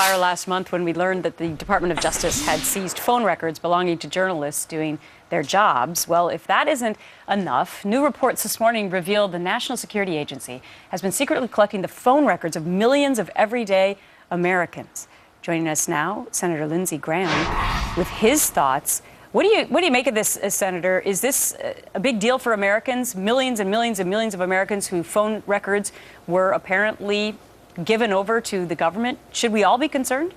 fire last month when we learned that the Department of Justice had seized phone records belonging to journalists doing their jobs. Well, if that isn't enough, new reports this morning revealed the National Security Agency has been secretly collecting the phone records of millions of everyday Americans. Joining us now, Senator Lindsey Graham, with his thoughts. What do you make of this, Senator? Is this a big deal for Americans? Millions and millions and millions of Americans whose phone records were apparently given over to the government. Should we all be concerned?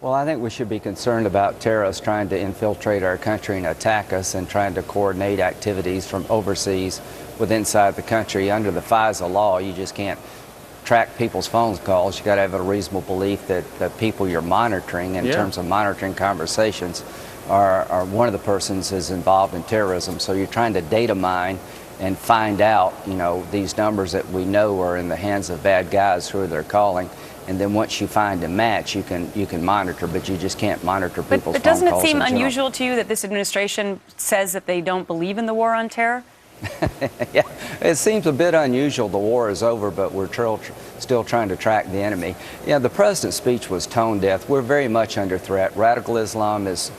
Well, I think we should be concerned about terrorists trying to infiltrate our country and attack us and trying to coordinate activities from overseas with inside the country. Under the FISA law, you just can't track people's phone calls. You got to have a reasonable belief that the people you're monitoring in terms of monitoring conversations are one of the persons is involved in terrorism. So you're trying to data mine and find out, these numbers that we know are in the hands of bad guys who they're calling. And then once you find a match, you can monitor, but you just can't monitor people's phone calls. But doesn't it seem unusual to you that this administration says that they don't believe in the war on terror? Yeah, it seems a bit unusual. The war is over, but we're still trying to track the enemy. Yeah, the president's speech was tone deaf. We're very much under threat. Radical Islam is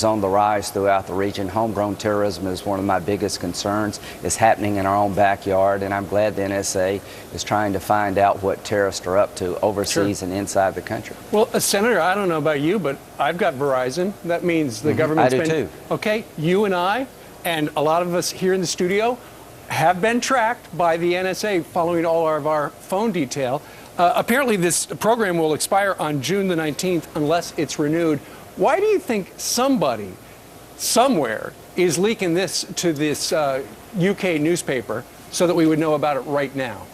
on the rise throughout the region. Homegrown terrorism is one of my biggest concerns. It's happening in our own backyard, and I'm glad the NSA is trying to find out what terrorists are up to overseas and inside the country. Well, Senator, I don't know about you, but I've got Verizon. That means the government's I do too. Okay, you and I and a lot of us here in the studio have been tracked by the NSA following all of our phone detail. Apparently this program will expire on June the 19th unless it's renewed. Why do you think somebody somewhere is leaking this to this UK newspaper so that we would know about it right now?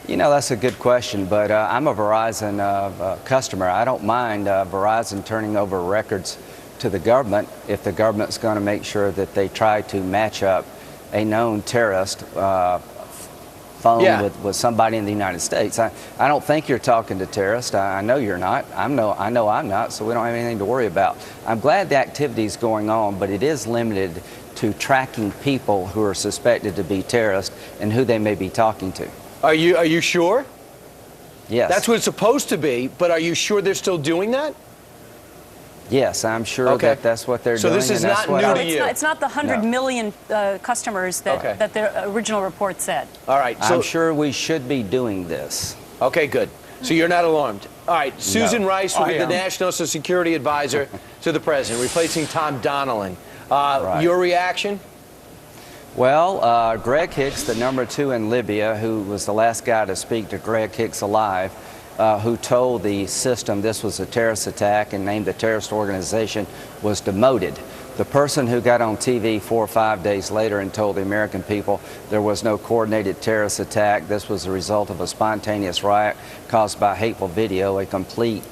That's a good question, but I'm a Verizon customer. I don't mind Verizon turning over records to the government if the government's going to make sure that they try to match up a known terrorist phone with somebody in the United States. I don't think you're talking to terrorists. I know you're not. I know I'm not, so we don't have anything to worry about. I'm glad the activity is going on, but it is limited to tracking people who are suspected to be terrorists and who they may be talking to. Are you sure? Yes. That's what it's supposed to be, but are you sure they're still doing that? Yes, I'm sure that that's what they're doing. So this is not new to you? It's not the 100 million customers that the original report said. All right. So I'm sure we should be doing this. Okay, good. So you're not alarmed. All right. Susan Rice will be the National Security Advisor to the President, replacing Tom Donnelly. Your reaction? Well, Greg Hicks, the #2 in Libya, who was the last guy to speak to Greg Hicks alive, who told the system this was a terrorist attack and named the terrorist organization, was demoted. The person who got on TV 4 or 5 days later and told the American people there was no coordinated terrorist attack, this was the result of a spontaneous riot caused by hateful video, a complete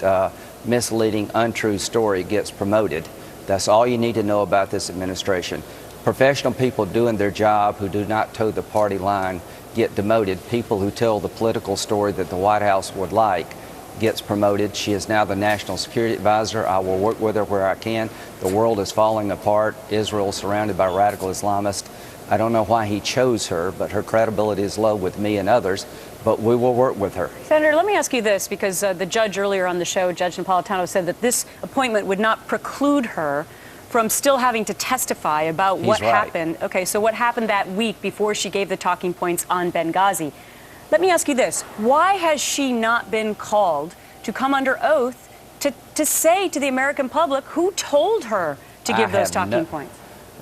misleading, untrue story, gets promoted. That's all you need to know about this administration. Professional people doing their job who do not toe the party line get demoted. People who tell the political story that the White House would like gets promoted. She is now the National Security Advisor. I will work with her where I can. The world is falling apart. Israel is surrounded by radical Islamists. I don't know why he chose her, but her credibility is low with me and others, but we will work with her. Senator, let me ask you this, because the judge earlier on the show, Judge Napolitano, said that this appointment would not preclude her from still having to testify about what happened. Okay, so what happened that week before she gave the talking points on Benghazi. Let me ask you this. Why has she not been called to come under oath to say to the American public who told her to give those talking points?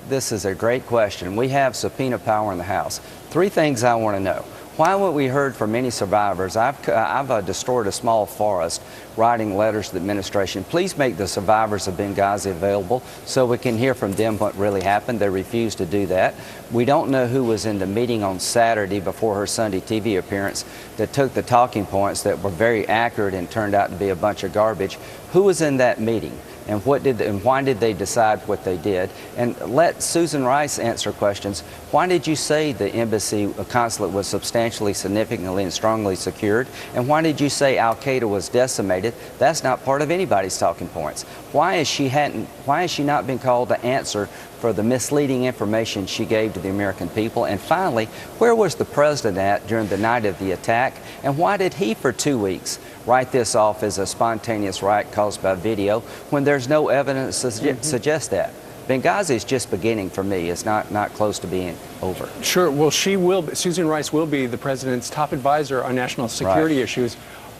This is a great question. We have subpoena power in the House. 3 things I want to know. Why haven't we heard from many survivors? I've destroyed a small forest writing letters to the administration. Please make the survivors of Benghazi available so we can hear from them what really happened. They refused to do that. We don't know who was in the meeting on Saturday before her Sunday TV appearance that took the talking points that were very accurate and turned out to be a bunch of garbage. Who was in that meeting? And why did they decide what they did? And let Susan Rice answer questions. Why did you say the embassy consulate was substantially, significantly, and strongly secured? And why did you say Al-Qaeda was decimated? That's not part of anybody's talking points. Why has she not been called to answer for the misleading information she gave to the American people? And finally, where was the president at during the night of the attack? And why did he, for 2 weeks, write this off as a spontaneous riot caused by video when there's no evidence to suggest that. Benghazi is just beginning for me. It's not close to being over. Sure. Well, Susan Rice will be the president's top advisor on national security issues.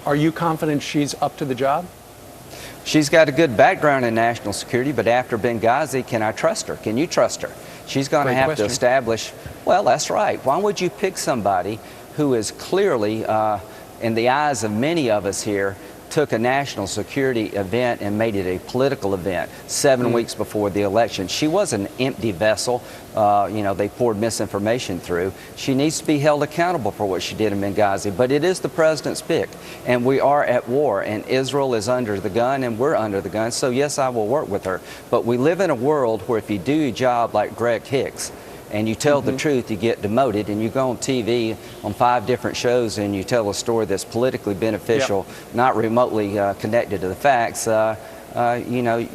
Are you confident she's up to the job? She's got a good background in national security, but after Benghazi, can I trust her? Can you trust her? She's going to have to establish, well, that's right. Why would you pick somebody who is clearly, in the eyes of many of us here, took a national security event and made it a political event 7 weeks before the election? She was an empty vessel. You know, they poured misinformation through. She needs to be held accountable for what she did in Benghazi, but it is the president's pick, and we are at war, and Israel is under the gun, and we're under the gun, so yes, I will work with her. But we live in a world where if you do your job like Greg Hicks, and you tell the truth, you get demoted, and you go on TV on 5 different shows and you tell a story that's politically beneficial, not remotely connected to the facts, you know,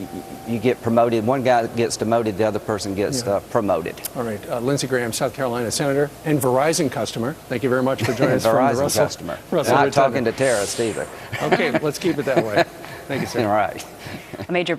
you get promoted. One guy gets demoted, the other person gets promoted. All right. Lindsey Graham, South Carolina Senator and Verizon customer. Thank you very much for joining us from the Verizon customer. Russell Not talking to terrorists either. Okay, let's keep it that way. Thank you, sir. All right. A major